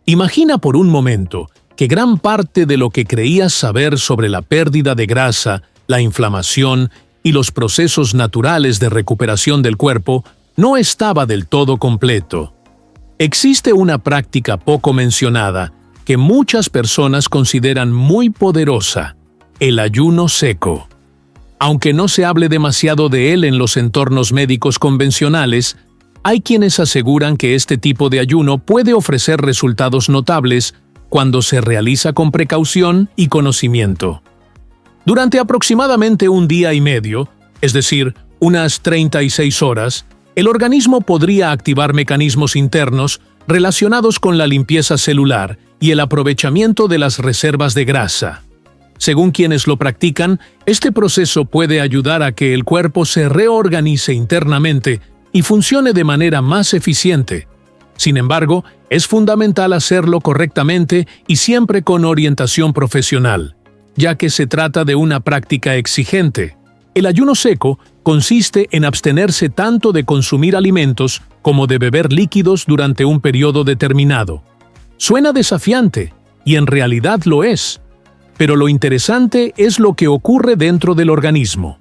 Imagina por un momento que gran parte de lo que creías saber sobre la pérdida de grasa, la inflamación y los procesos naturales de recuperación del cuerpo no estaba del todo completo. Existe una práctica poco mencionada que muchas personas consideran muy poderosa: el ayuno seco. Aunque no se hable demasiado de él en los entornos médicos convencionales, hay quienes aseguran que este tipo de ayuno puede ofrecer resultados notables cuando se realiza con precaución y conocimiento. Durante aproximadamente un día y medio, es decir, unas 36 horas, el organismo podría activar mecanismos internos relacionados con la limpieza celular y el aprovechamiento de las reservas de grasa. Según quienes lo practican, este proceso puede ayudar a que el cuerpo se reorganice internamente y funcione de manera más eficiente. Sin embargo, es fundamental hacerlo correctamente y siempre con orientación profesional, ya que se trata de una práctica exigente. El ayuno seco consiste en abstenerse tanto de consumir alimentos como de beber líquidos durante un periodo determinado. Suena desafiante, y en realidad lo es. Pero lo interesante es lo que ocurre dentro del organismo.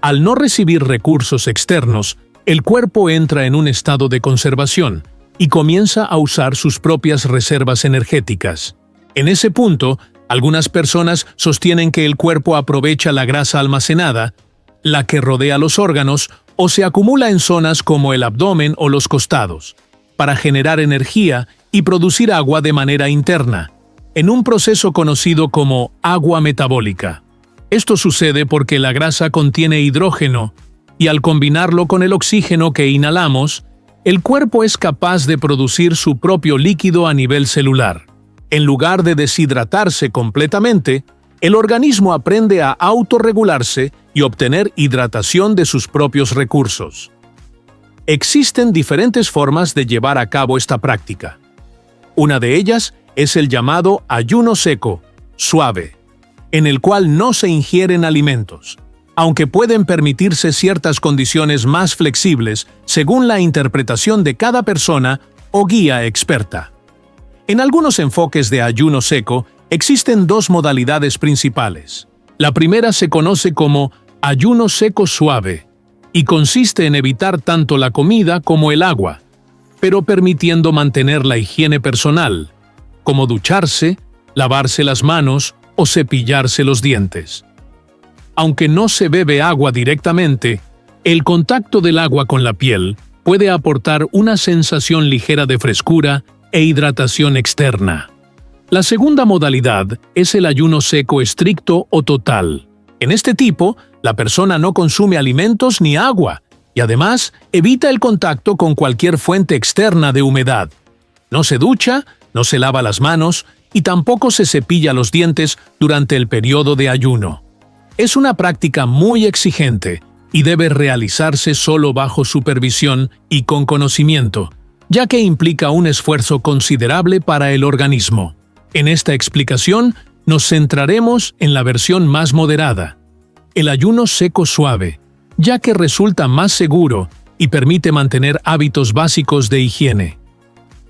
Al no recibir recursos externos, el cuerpo entra en un estado de conservación y comienza a usar sus propias reservas energéticas. En ese punto, algunas personas sostienen que el cuerpo aprovecha la grasa almacenada, la que rodea los órganos o se acumula en zonas como el abdomen o los costados, para generar energía y producir agua de manera interna, en un proceso conocido como agua metabólica. Esto sucede porque la grasa contiene hidrógeno, y al combinarlo con el oxígeno que inhalamos, el cuerpo es capaz de producir su propio líquido a nivel celular. En lugar de deshidratarse completamente, el organismo aprende a autorregularse y obtener hidratación de sus propios recursos. Existen diferentes formas de llevar a cabo esta práctica. Una de ellas es el llamado ayuno seco, suave, en el cual no se ingieren alimentos, aunque pueden permitirse ciertas condiciones más flexibles según la interpretación de cada persona o guía experta. En algunos enfoques de ayuno seco existen dos modalidades principales. La primera se conoce como ayuno seco suave y consiste en evitar tanto la comida como el agua, pero permitiendo mantener la higiene personal, como ducharse, lavarse las manos o cepillarse los dientes. Aunque no se bebe agua directamente, el contacto del agua con la piel puede aportar una sensación ligera de frescura e hidratación externa. La segunda modalidad es el ayuno seco estricto o total. En este tipo, la persona no consume alimentos ni agua y además evita el contacto con cualquier fuente externa de humedad. No se ducha, no se lava las manos y tampoco se cepilla los dientes durante el periodo de ayuno. Es una práctica muy exigente y debe realizarse solo bajo supervisión y con conocimiento, ya que implica un esfuerzo considerable para el organismo. En esta explicación, nos centraremos en la versión más moderada, el ayuno seco suave, ya que resulta más seguro y permite mantener hábitos básicos de higiene.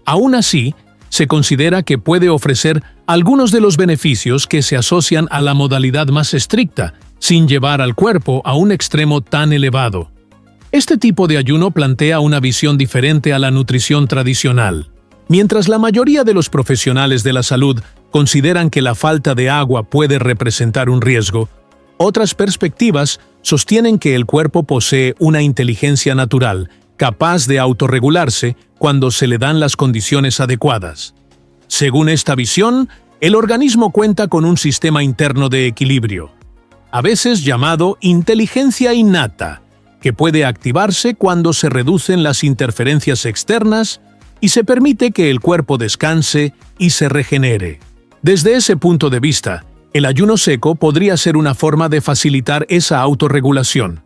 Aún así, se considera que puede ofrecer algunos de los beneficios que se asocian a la modalidad más estricta, sin llevar al cuerpo a un extremo tan elevado. Este tipo de ayuno plantea una visión diferente a la nutrición tradicional. Mientras la mayoría de los profesionales de la salud consideran que la falta de agua puede representar un riesgo, otras perspectivas sostienen que el cuerpo posee una inteligencia natural, capaz de autorregularse cuando se le dan las condiciones adecuadas. Según esta visión, el organismo cuenta con un sistema interno de equilibrio, a veces llamado inteligencia innata, que puede activarse cuando se reducen las interferencias externas y se permite que el cuerpo descanse y se regenere. Desde ese punto de vista, el ayuno seco podría ser una forma de facilitar esa autorregulación.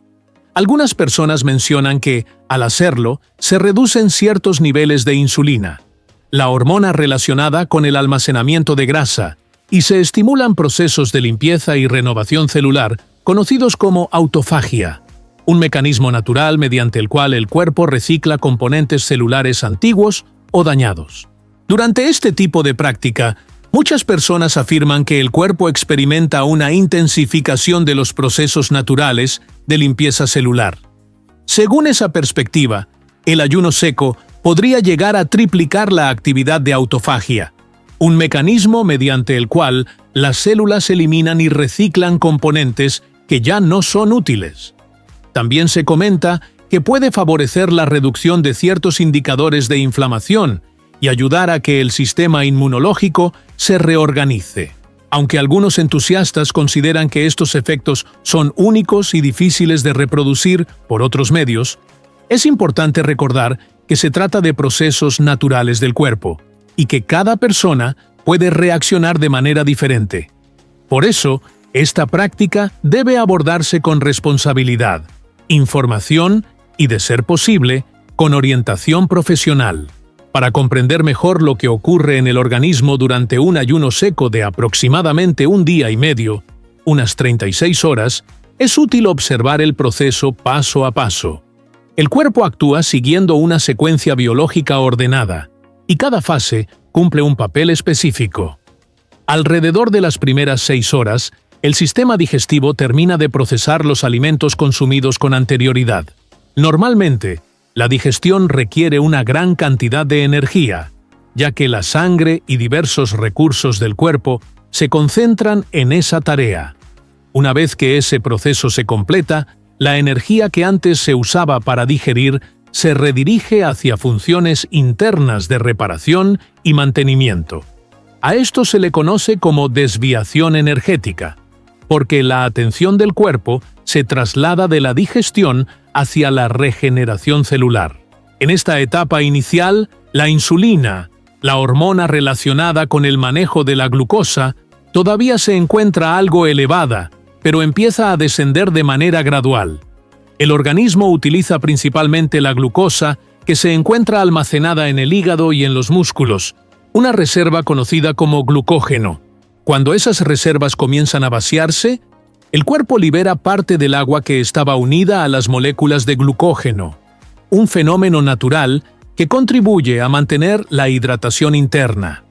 Algunas personas mencionan que, al hacerlo, se reducen ciertos niveles de insulina, la hormona relacionada con el almacenamiento de grasa, y se estimulan procesos de limpieza y renovación celular conocidos como autofagia, un mecanismo natural mediante el cual el cuerpo recicla componentes celulares antiguos o dañados. Durante este tipo de práctica, muchas personas afirman que el cuerpo experimenta una intensificación de los procesos naturales de limpieza celular. Según esa perspectiva, el ayuno seco podría llegar a triplicar la actividad de autofagia, un mecanismo mediante el cual las células eliminan y reciclan componentes que ya no son útiles. También se comenta que puede favorecer la reducción de ciertos indicadores de inflamación y ayudar a que el sistema inmunológico se reorganice. Aunque algunos entusiastas consideran que estos efectos son únicos y difíciles de reproducir por otros medios, es importante recordar que se trata de procesos naturales del cuerpo y que cada persona puede reaccionar de manera diferente. Por eso, esta práctica debe abordarse con responsabilidad, información y, de ser posible, con orientación profesional. Para comprender mejor lo que ocurre en el organismo durante un ayuno seco de aproximadamente un día y medio, unas 36 horas, es útil observar el proceso paso a paso. El cuerpo actúa siguiendo una secuencia biológica ordenada, y cada fase cumple un papel específico. Alrededor de las primeras 6 horas, el sistema digestivo termina de procesar los alimentos consumidos con anterioridad. Normalmente, la digestión requiere una gran cantidad de energía, ya que la sangre y diversos recursos del cuerpo se concentran en esa tarea. Una vez que ese proceso se completa, la energía que antes se usaba para digerir se redirige hacia funciones internas de reparación y mantenimiento. A esto se le conoce como desviación energética, porque la atención del cuerpo se traslada de la digestión hacia la regeneración celular. En esta etapa inicial, la insulina, la hormona relacionada con el manejo de la glucosa, todavía se encuentra algo elevada, pero empieza a descender de manera gradual. El organismo utiliza principalmente la glucosa, que se encuentra almacenada en el hígado y en los músculos, una reserva conocida como glucógeno. Cuando esas reservas comienzan a vaciarse, el cuerpo libera parte del agua que estaba unida a las moléculas de glucógeno, un fenómeno natural que contribuye a mantener la hidratación interna.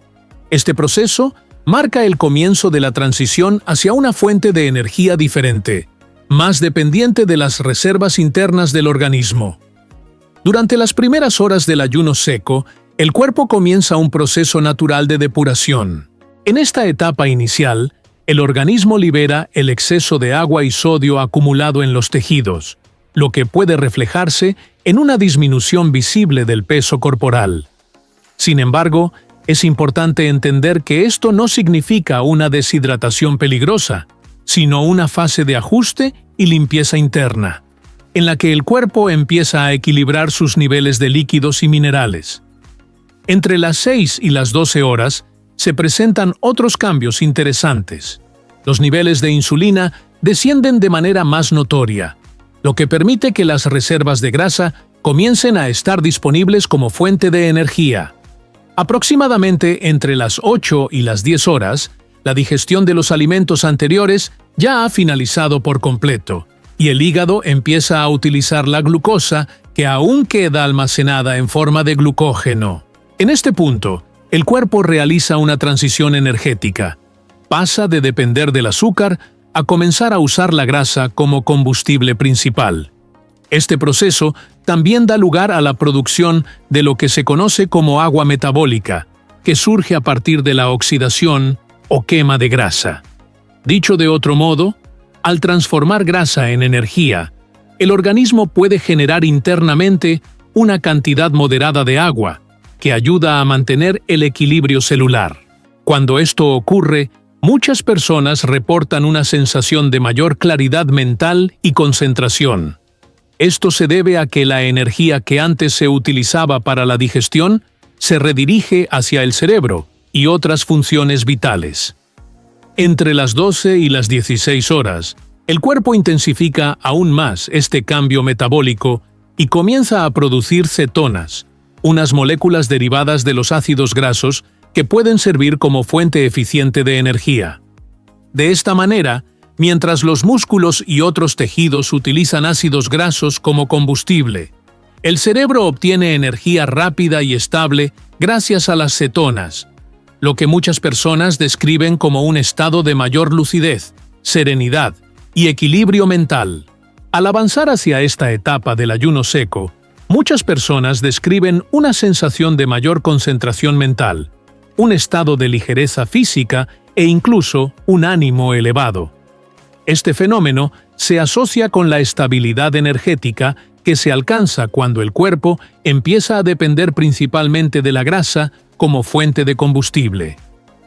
Este proceso marca el comienzo de la transición hacia una fuente de energía diferente, más dependiente de las reservas internas del organismo. Durante las primeras horas del ayuno seco, el cuerpo comienza un proceso natural de depuración. En esta etapa inicial, el organismo libera el exceso de agua y sodio acumulado en los tejidos, lo que puede reflejarse en una disminución visible del peso corporal. Sin embargo, es importante entender que esto no significa una deshidratación peligrosa, sino una fase de ajuste y limpieza interna, en la que el cuerpo empieza a equilibrar sus niveles de líquidos y minerales. Entre las 6 y las 12 horas, se presentan otros cambios interesantes. Los niveles de insulina descienden de manera más notoria, lo que permite que las reservas de grasa comiencen a estar disponibles como fuente de energía. Aproximadamente entre las 8 y las 10 horas, la digestión de los alimentos anteriores ya ha finalizado por completo, y el hígado empieza a utilizar la glucosa que aún queda almacenada en forma de glucógeno. En este punto, el cuerpo realiza una transición energética. Pasa de depender del azúcar a comenzar a usar la grasa como combustible principal. Este proceso también da lugar a la producción de lo que se conoce como agua metabólica, que surge a partir de la oxidación o quema de grasa. Dicho de otro modo, al transformar grasa en energía, el organismo puede generar internamente una cantidad moderada de agua, que ayuda a mantener el equilibrio celular. Cuando esto ocurre, muchas personas reportan una sensación de mayor claridad mental y concentración. Esto se debe a que la energía que antes se utilizaba para la digestión se redirige hacia el cerebro y otras funciones vitales. Entre las 12 y las 16 horas, el cuerpo intensifica aún más este cambio metabólico y comienza a producir cetonas, unas moléculas derivadas de los ácidos grasos que pueden servir como fuente eficiente de energía. De esta manera, mientras los músculos y otros tejidos utilizan ácidos grasos como combustible, el cerebro obtiene energía rápida y estable gracias a las cetonas, lo que muchas personas describen como un estado de mayor lucidez, serenidad y equilibrio mental. Al avanzar hacia esta etapa del ayuno seco, muchas personas describen una sensación de mayor concentración mental, un estado de ligereza física e incluso un ánimo elevado. Este fenómeno se asocia con la estabilidad energética que se alcanza cuando el cuerpo empieza a depender principalmente de la grasa como fuente de combustible.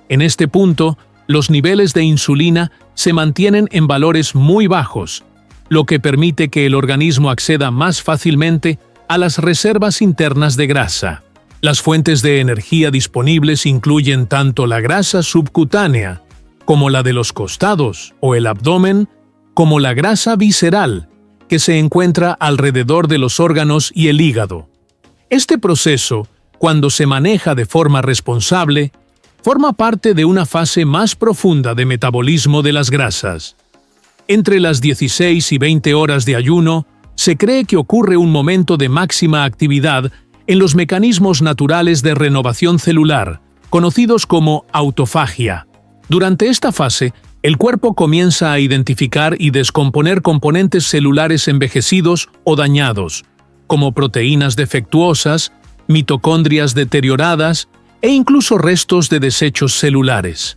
En este punto, los niveles de insulina se mantienen en valores muy bajos, lo que permite que el organismo acceda más fácilmente a las reservas internas de grasa. Las fuentes de energía disponibles incluyen tanto la grasa subcutánea, como la de los costados o el abdomen, como la grasa visceral, que se encuentra alrededor de los órganos y el hígado. Este proceso, cuando se maneja de forma responsable, forma parte de una fase más profunda de metabolismo de las grasas. Entre las 16 y 20 horas de ayuno, se cree que ocurre un momento de máxima actividad en los mecanismos naturales de renovación celular, conocidos como autofagia. Durante esta fase, el cuerpo comienza a identificar y descomponer componentes celulares envejecidos o dañados, como proteínas defectuosas, mitocondrias deterioradas e incluso restos de desechos celulares.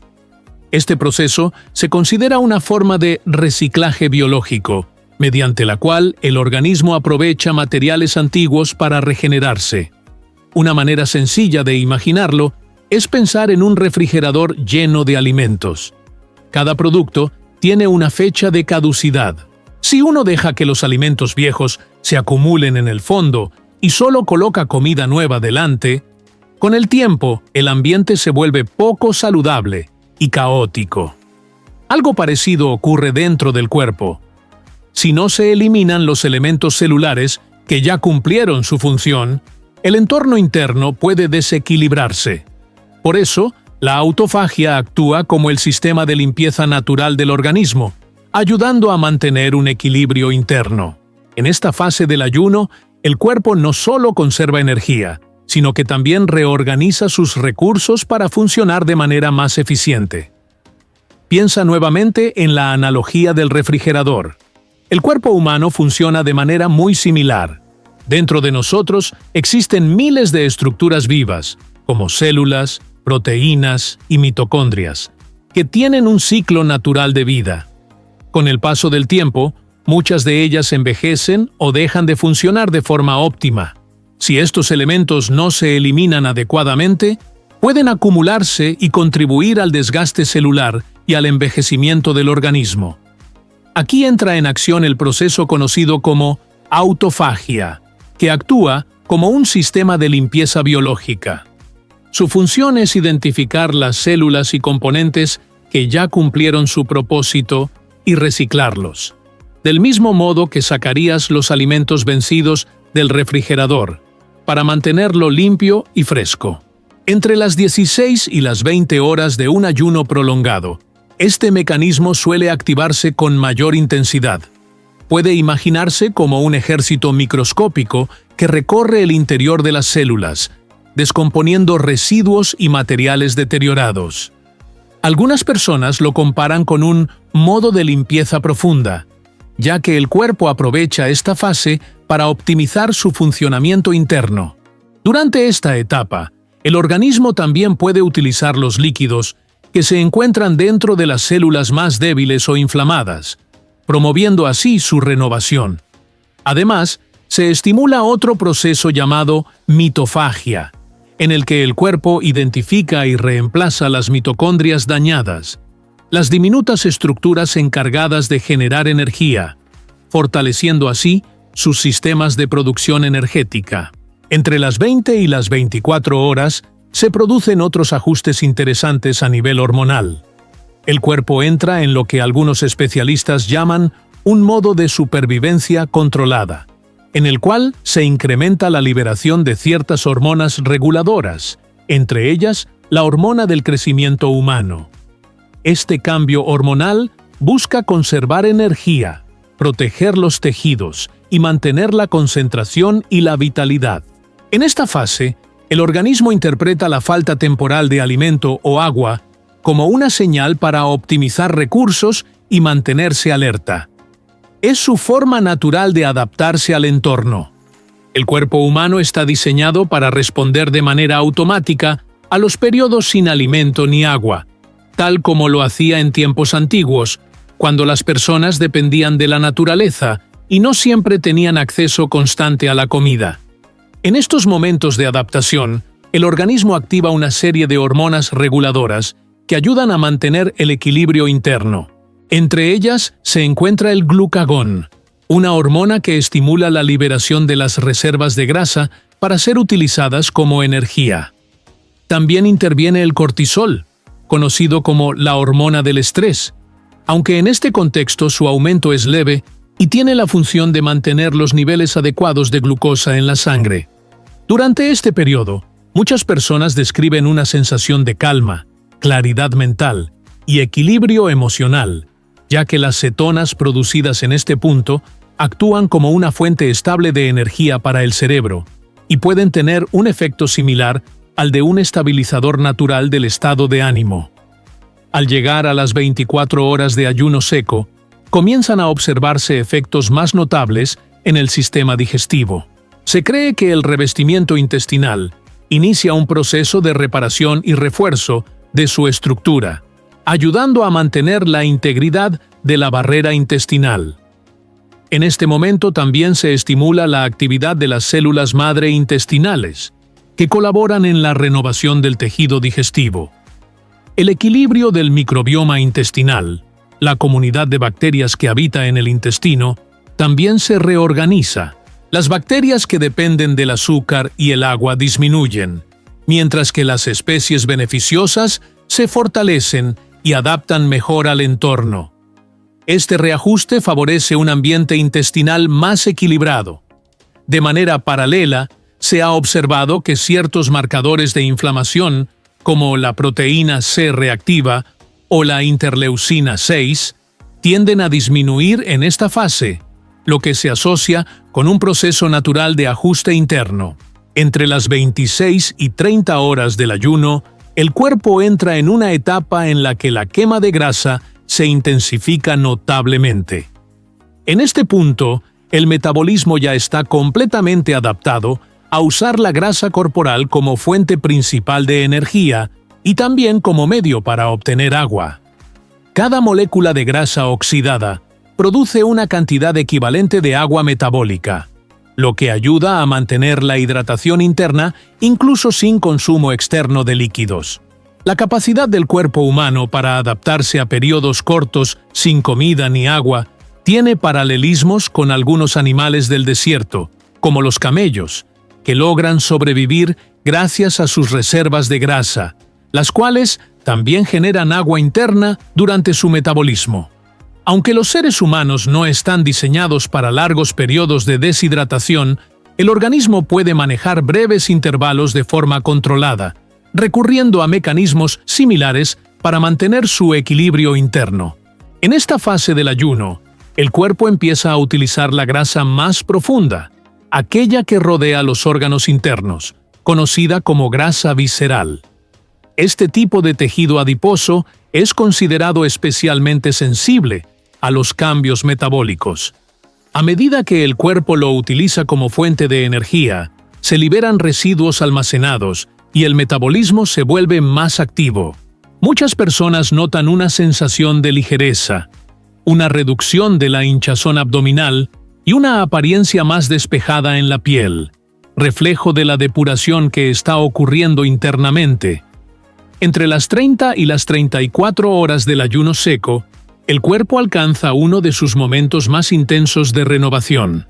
Este proceso se considera una forma de reciclaje biológico, mediante la cual el organismo aprovecha materiales antiguos para regenerarse. Una manera sencilla de imaginarlo es pensar en un refrigerador lleno de alimentos. Cada producto tiene una fecha de caducidad. Si uno deja que los alimentos viejos se acumulen en el fondo y solo coloca comida nueva delante, con el tiempo el ambiente se vuelve poco saludable y caótico. Algo parecido ocurre dentro del cuerpo. Si no se eliminan los elementos celulares que ya cumplieron su función, el entorno interno puede desequilibrarse. Por eso, la autofagia actúa como el sistema de limpieza natural del organismo, ayudando a mantener un equilibrio interno. En esta fase del ayuno, el cuerpo no solo conserva energía, sino que también reorganiza sus recursos para funcionar de manera más eficiente. Piensa nuevamente en la analogía del refrigerador. El cuerpo humano funciona de manera muy similar. Dentro de nosotros existen miles de estructuras vivas, como células, proteínas y mitocondrias, que tienen un ciclo natural de vida. Con el paso del tiempo, muchas de ellas envejecen o dejan de funcionar de forma óptima. Si estos elementos no se eliminan adecuadamente, pueden acumularse y contribuir al desgaste celular y al envejecimiento del organismo. Aquí entra en acción el proceso conocido como autofagia, que actúa como un sistema de limpieza biológica. Su función es identificar las células y componentes que ya cumplieron su propósito y reciclarlos, del mismo modo que sacarías los alimentos vencidos del refrigerador, para mantenerlo limpio y fresco. Entre las 16 y las 20 horas de un ayuno prolongado, este mecanismo suele activarse con mayor intensidad. Puede imaginarse como un ejército microscópico que recorre el interior de las células, descomponiendo residuos y materiales deteriorados. Algunas personas lo comparan con un modo de limpieza profunda, ya que el cuerpo aprovecha esta fase para optimizar su funcionamiento interno. Durante esta etapa, el organismo también puede utilizar los líquidos que se encuentran dentro de las células más débiles o inflamadas, promoviendo así su renovación. Además, se estimula otro proceso llamado mitofagia, en el que el cuerpo identifica y reemplaza las mitocondrias dañadas, las diminutas estructuras encargadas de generar energía, fortaleciendo así sus sistemas de producción energética. Entre las 20 y las 24 horas se producen otros ajustes interesantes a nivel hormonal. El cuerpo entra en lo que algunos especialistas llaman un modo de supervivencia controlada, en el cual se incrementa la liberación de ciertas hormonas reguladoras, entre ellas la hormona del crecimiento humano. Este cambio hormonal busca conservar energía, proteger los tejidos y mantener la concentración y la vitalidad. En esta fase, El organismo interpreta la falta temporal de alimento o agua como una señal para optimizar recursos y mantenerse alerta. Es su forma natural de adaptarse al entorno. El cuerpo humano está diseñado para responder de manera automática a los periodos sin alimento ni agua, tal como lo hacía en tiempos antiguos, cuando las personas dependían de la naturaleza y no siempre tenían acceso constante a la comida. En estos momentos de adaptación, el organismo activa una serie de hormonas reguladoras que ayudan a mantener el equilibrio interno. Entre ellas se encuentra el glucagón, una hormona que estimula la liberación de las reservas de grasa para ser utilizadas como energía. También interviene el cortisol, conocido como la hormona del estrés, aunque en este contexto su aumento es leve y tiene la función de mantener los niveles adecuados de glucosa en la sangre. Durante este periodo, muchas personas describen una sensación de calma, claridad mental y equilibrio emocional, ya que las cetonas producidas en este punto actúan como una fuente estable de energía para el cerebro y pueden tener un efecto similar al de un estabilizador natural del estado de ánimo. Al llegar a las 24 horas de ayuno seco, comienzan a observarse efectos más notables en el sistema digestivo. Se cree que el revestimiento intestinal inicia un proceso de reparación y refuerzo de su estructura, ayudando a mantener la integridad de la barrera intestinal. En este momento también se estimula la actividad de las células madre intestinales, que colaboran en la renovación del tejido digestivo. El equilibrio del microbioma intestinal, la comunidad de bacterias que habita en el intestino, también se reorganiza. Las bacterias que dependen del azúcar y el agua disminuyen, mientras que las especies beneficiosas se fortalecen y adaptan mejor al entorno. Este reajuste favorece un ambiente intestinal más equilibrado. De manera paralela, se ha observado que ciertos marcadores de inflamación, como la proteína C reactiva o la interleucina 6, tienden a disminuir en esta fase, lo que se asocia con un proceso natural de ajuste interno. Entre las 26 y 30 horas del ayuno, el cuerpo entra en una etapa en la que la quema de grasa se intensifica notablemente. En este punto, el metabolismo ya está completamente adaptado a usar la grasa corporal como fuente principal de energía y también como medio para obtener agua. Cada molécula de grasa oxidada produce una cantidad equivalente de agua metabólica, lo que ayuda a mantener la hidratación interna incluso sin consumo externo de líquidos. La capacidad del cuerpo humano para adaptarse a periodos cortos sin comida ni agua tiene paralelismos con algunos animales del desierto, como los camellos, que logran sobrevivir gracias a sus reservas de grasa, las cuales también generan agua interna durante su metabolismo. Aunque los seres humanos no están diseñados para largos periodos de deshidratación, el organismo puede manejar breves intervalos de forma controlada, recurriendo a mecanismos similares para mantener su equilibrio interno. En esta fase del ayuno, el cuerpo empieza a utilizar la grasa más profunda, aquella que rodea los órganos internos, conocida como grasa visceral. Este tipo de tejido adiposo es considerado especialmente sensible a los cambios metabólicos. A medida que el cuerpo lo utiliza como fuente de energía, se liberan residuos almacenados y el metabolismo se vuelve más activo. Muchas personas notan una sensación de ligereza, una reducción de la hinchazón abdominal y una apariencia más despejada en la piel, reflejo de la depuración que está ocurriendo internamente. Entre las 30 y las 34 horas del ayuno seco, el cuerpo alcanza uno de sus momentos más intensos de renovación.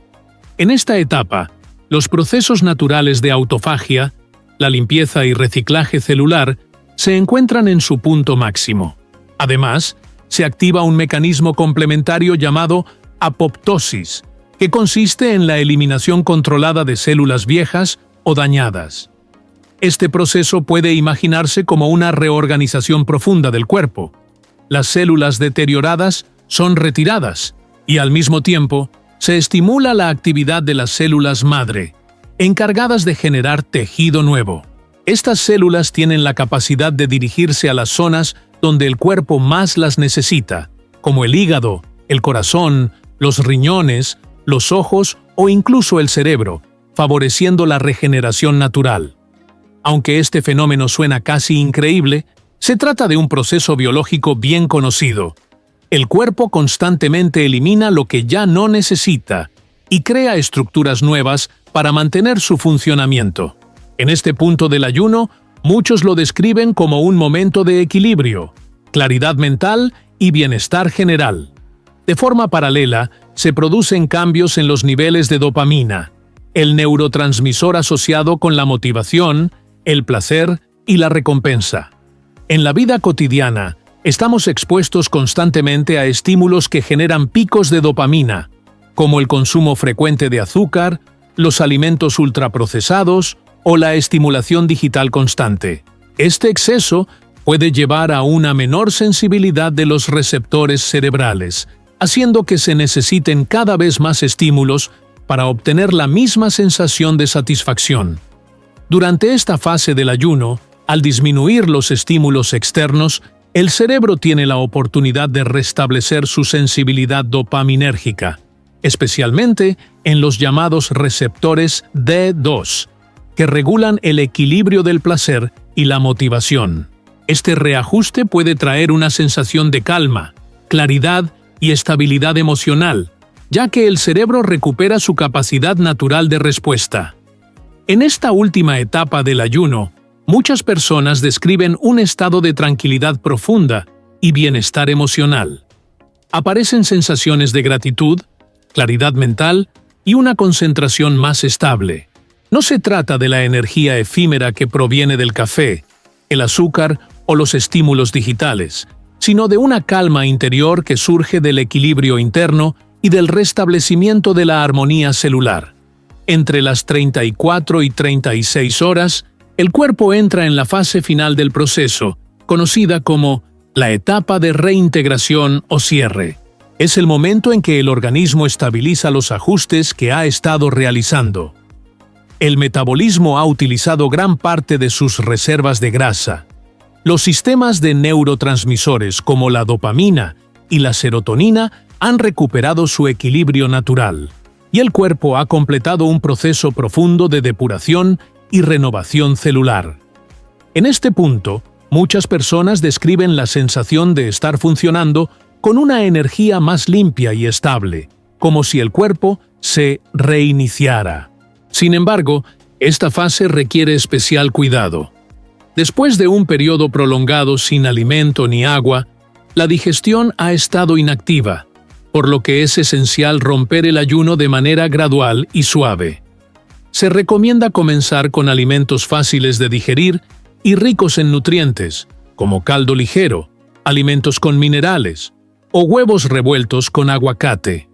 En esta etapa, los procesos naturales de autofagia, la limpieza y reciclaje celular, se encuentran en su punto máximo. Además, se activa un mecanismo complementario llamado apoptosis, que consiste en la eliminación controlada de células viejas o dañadas. Este proceso puede imaginarse como una reorganización profunda del cuerpo. Las células deterioradas son retiradas y al mismo tiempo se estimula la actividad de las células madre, encargadas de generar tejido nuevo. Estas células tienen la capacidad de dirigirse a las zonas donde el cuerpo más las necesita, como el hígado, el corazón, los riñones, los ojos o incluso el cerebro, favoreciendo la regeneración natural. Aunque este fenómeno suena casi increíble, se trata de un proceso biológico bien conocido. El cuerpo constantemente elimina lo que ya no necesita y crea estructuras nuevas para mantener su funcionamiento. En este punto del ayuno, muchos lo describen como un momento de equilibrio, claridad mental y bienestar general. De forma paralela, se producen cambios en los niveles de dopamina, el neurotransmisor asociado con la motivación, el placer y la recompensa. En la vida cotidiana, estamos expuestos constantemente a estímulos que generan picos de dopamina, como el consumo frecuente de azúcar, los alimentos ultraprocesados o la estimulación digital constante. Este exceso puede llevar a una menor sensibilidad de los receptores cerebrales, haciendo que se necesiten cada vez más estímulos para obtener la misma sensación de satisfacción. Durante esta fase del ayuno, al disminuir los estímulos externos, el cerebro tiene la oportunidad de restablecer su sensibilidad dopaminérgica, especialmente en los llamados receptores D2, que regulan el equilibrio del placer y la motivación. Este reajuste puede traer una sensación de calma, claridad y estabilidad emocional, ya que el cerebro recupera su capacidad natural de respuesta. En esta última etapa del ayuno, muchas personas describen un estado de tranquilidad profunda y bienestar emocional. Aparecen sensaciones de gratitud, claridad mental y una concentración más estable. No se trata de la energía efímera que proviene del café, el azúcar o los estímulos digitales, sino de una calma interior que surge del equilibrio interno y del restablecimiento de la armonía celular. Entre las 34 y 36 horas, el cuerpo entra en la fase final del proceso, conocida como la etapa de reintegración o cierre. Es el momento en que el organismo estabiliza los ajustes que ha estado realizando. El metabolismo ha utilizado gran parte de sus reservas de grasa. Los sistemas de neurotransmisores como la dopamina y la serotonina han recuperado su equilibrio natural, y el cuerpo ha completado un proceso profundo de depuración y renovación celular. En este punto, muchas personas describen la sensación de estar funcionando con una energía más limpia y estable, como si el cuerpo se reiniciara. Sin embargo, esta fase requiere especial cuidado. Después de un periodo prolongado sin alimento ni agua, la digestión ha estado inactiva, por lo que es esencial romper el ayuno de manera gradual y suave. Se recomienda comenzar con alimentos fáciles de digerir y ricos en nutrientes, como caldo ligero, alimentos con minerales o huevos revueltos con aguacate.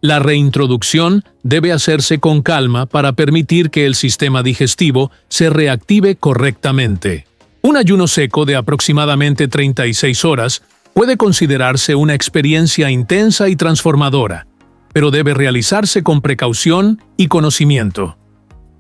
La reintroducción debe hacerse con calma para permitir que el sistema digestivo se reactive correctamente. Un ayuno seco de aproximadamente 36 horas puede considerarse una experiencia intensa y transformadora, pero debe realizarse con precaución y conocimiento.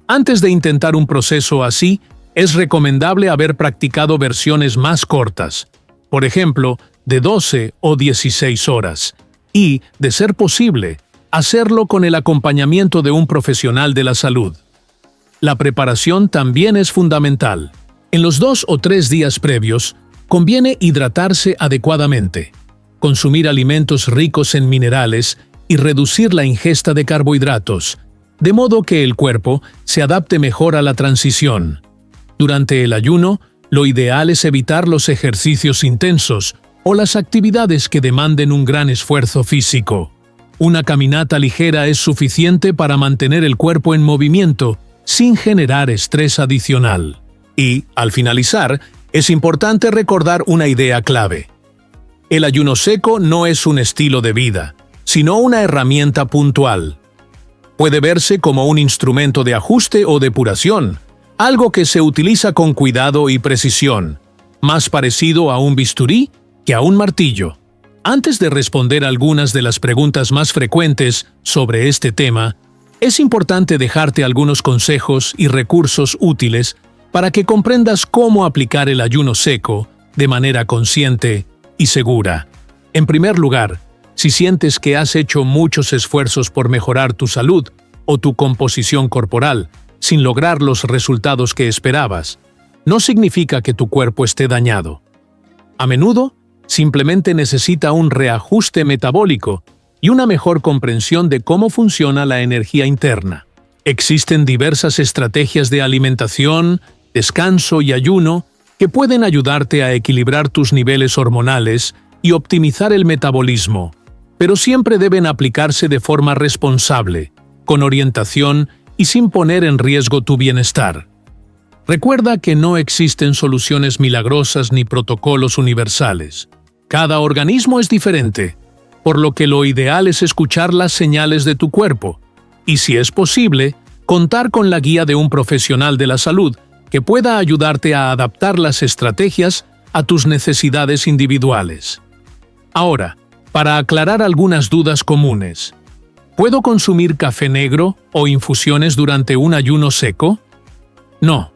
Antes de intentar un proceso así, es recomendable haber practicado versiones más cortas, por ejemplo, de 12 o 16 horas, y, de ser posible, hacerlo con el acompañamiento de un profesional de la salud. La preparación también es fundamental. En los 2 o 3 días previos, conviene hidratarse adecuadamente, consumir alimentos ricos en minerales y reducir la ingesta de carbohidratos, de modo que el cuerpo se adapte mejor a la transición. Durante el ayuno, lo ideal es evitar los ejercicios intensos o las actividades que demanden un gran esfuerzo físico. Una caminata ligera es suficiente para mantener el cuerpo en movimiento sin generar estrés adicional. Y, al finalizar, es importante recordar una idea clave. El ayuno seco no es un estilo de vida, sino una herramienta puntual. Puede verse como un instrumento de ajuste o depuración, algo que se utiliza con cuidado y precisión, más parecido a un bisturí que a un martillo. Antes de responder algunas de las preguntas más frecuentes sobre este tema, Es importante dejarte algunos consejos y recursos útiles para que comprendas cómo aplicar el ayuno seco de manera consciente y segura. En primer lugar, si sientes que has hecho muchos esfuerzos por mejorar tu salud o tu composición corporal sin lograr los resultados que esperabas, no significa que tu cuerpo esté dañado. A menudo, simplemente necesita un reajuste metabólico y una mejor comprensión de cómo funciona la energía interna. Existen diversas estrategias de alimentación, descanso y ayuno que pueden ayudarte a equilibrar tus niveles hormonales y optimizar el metabolismo, pero siempre deben aplicarse de forma responsable, con orientación y sin poner en riesgo tu bienestar. Recuerda que no existen soluciones milagrosas ni protocolos universales. Cada organismo es diferente, por lo que lo ideal es escuchar las señales de tu cuerpo y, si es posible, contar con la guía de un profesional de la salud que pueda ayudarte a adaptar las estrategias a tus necesidades individuales. Ahora, para aclarar algunas dudas comunes, ¿puedo consumir café negro o infusiones durante un ayuno seco? No.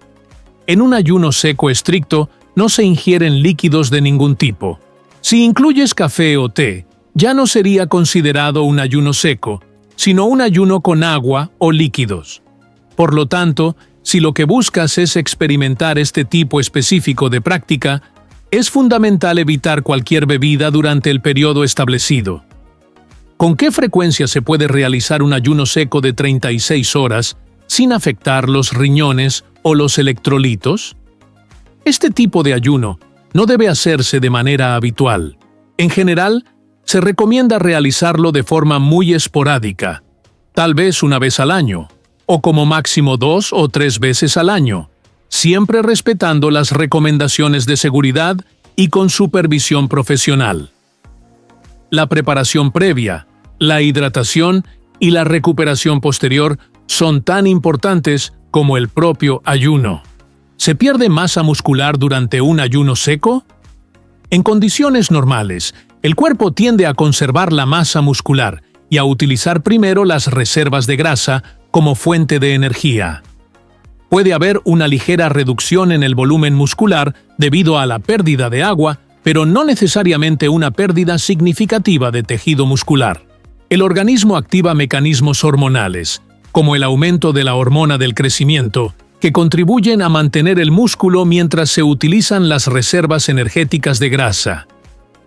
En un ayuno seco estricto no se ingieren líquidos de ningún tipo. Si incluyes café o té, ya no sería considerado un ayuno seco, sino un ayuno con agua o líquidos. Por lo tanto, si lo que buscas es experimentar este tipo específico de práctica, es fundamental evitar cualquier bebida durante el periodo establecido. ¿Con qué frecuencia se puede realizar un ayuno seco de 36 horas sin afectar los riñones o los electrolitos? Este tipo de ayuno no debe hacerse de manera habitual. En general, se recomienda realizarlo de forma muy esporádica, tal vez una vez al año, o como máximo 2 o 3 veces al año, siempre respetando las recomendaciones de seguridad y con supervisión profesional. La preparación previa, la hidratación y la recuperación posterior son tan importantes como el propio ayuno. ¿Se pierde masa muscular durante un ayuno seco? En condiciones normales, el cuerpo tiende a conservar la masa muscular y a utilizar primero las reservas de grasa como fuente de energía. Puede haber una ligera reducción en el volumen muscular debido a la pérdida de agua, pero no necesariamente una pérdida significativa de tejido muscular. El organismo activa mecanismos hormonales, como el aumento de la hormona del crecimiento, que contribuyen a mantener el músculo mientras se utilizan las reservas energéticas de grasa.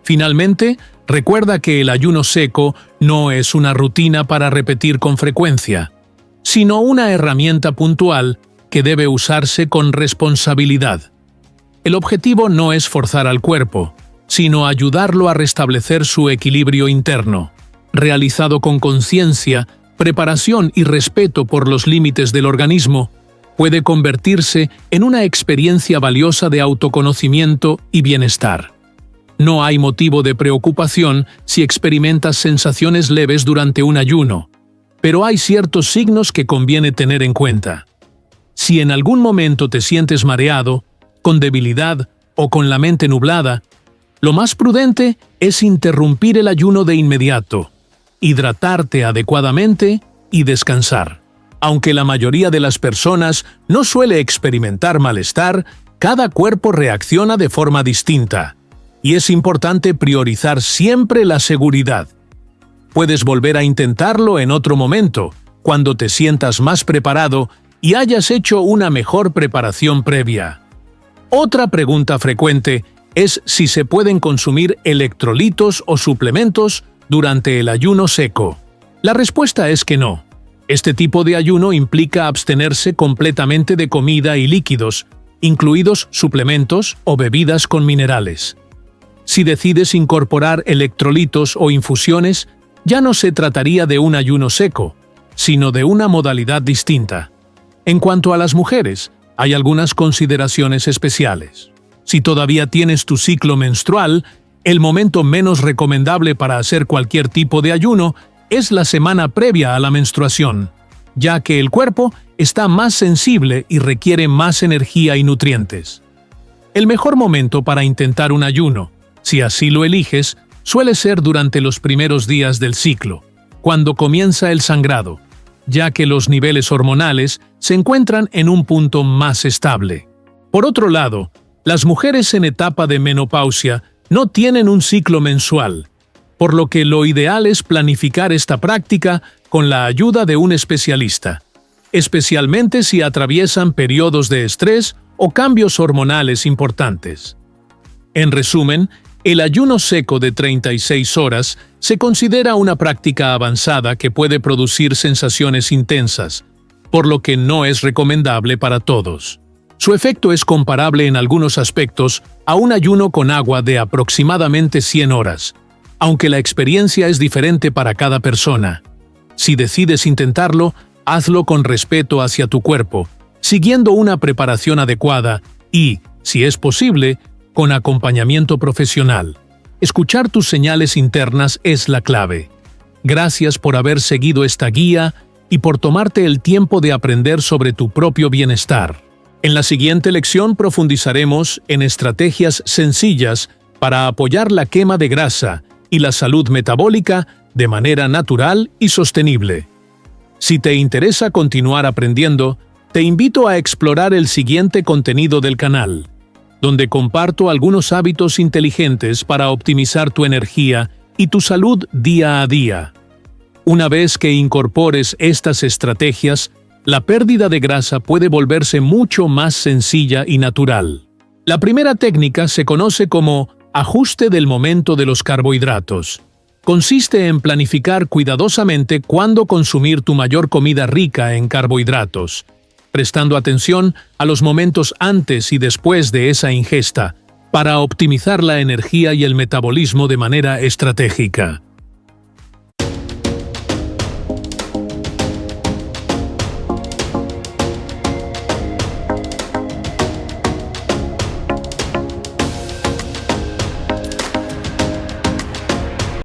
Finalmente, recuerda que el ayuno seco no es una rutina para repetir con frecuencia, sino una herramienta puntual que debe usarse con responsabilidad. El objetivo no es forzar al cuerpo, sino ayudarlo a restablecer su equilibrio interno. Realizado con conciencia, preparación y respeto por los límites del organismo, puede convertirse en una experiencia valiosa de autoconocimiento y bienestar. No hay motivo de preocupación si experimentas sensaciones leves durante un ayuno, pero hay ciertos signos que conviene tener en cuenta. Si en algún momento te sientes mareado, con debilidad o con la mente nublada, lo más prudente es interrumpir el ayuno de inmediato, hidratarte adecuadamente y descansar. Aunque la mayoría de las personas no suele experimentar malestar, cada cuerpo reacciona de forma distinta, y es importante priorizar siempre la seguridad. Puedes volver a intentarlo en otro momento, cuando te sientas más preparado y hayas hecho una mejor preparación previa. Otra pregunta frecuente es si se pueden consumir electrolitos o suplementos durante el ayuno seco. La respuesta es que no. Este tipo de ayuno implica abstenerse completamente de comida y líquidos, incluidos suplementos o bebidas con minerales. Si decides incorporar electrolitos o infusiones, ya no se trataría de un ayuno seco, sino de una modalidad distinta. En cuanto a las mujeres, hay algunas consideraciones especiales. Si todavía tienes tu ciclo menstrual, el momento menos recomendable para hacer cualquier tipo de ayuno es la semana previa a la menstruación, ya que el cuerpo está más sensible y requiere más energía y nutrientes. El mejor momento para intentar un ayuno, si así lo eliges, suele ser durante los primeros días del ciclo, cuando comienza el sangrado, ya que los niveles hormonales se encuentran en un punto más estable. Por otro lado, las mujeres en etapa de menopausia no tienen un ciclo mensual, por lo que lo ideal es planificar esta práctica con la ayuda de un especialista, especialmente si atraviesan periodos de estrés o cambios hormonales importantes. En resumen, el ayuno seco de 36 horas se considera una práctica avanzada que puede producir sensaciones intensas, por lo que no es recomendable para todos. Su efecto es comparable en algunos aspectos a un ayuno con agua de aproximadamente 100 horas, aunque la experiencia es diferente para cada persona. Si decides intentarlo, hazlo con respeto hacia tu cuerpo, siguiendo una preparación adecuada y, si es posible, con acompañamiento profesional. Escuchar tus señales internas es la clave. Gracias por haber seguido esta guía y por tomarte el tiempo de aprender sobre tu propio bienestar. En la siguiente lección profundizaremos en estrategias sencillas para apoyar la quema de grasa y la salud metabólica de manera natural y sostenible. Si te interesa continuar aprendiendo, te invito a explorar el siguiente contenido del canal, donde comparto algunos hábitos inteligentes para optimizar tu energía y tu salud día a día. Una vez que incorpores estas estrategias, la pérdida de grasa puede volverse mucho más sencilla y natural. La primera técnica se conoce como ajuste del momento de los carbohidratos. Consiste en planificar cuidadosamente cuándo consumir tu mayor comida rica en carbohidratos, prestando atención a los momentos antes y después de esa ingesta, para optimizar la energía y el metabolismo de manera estratégica.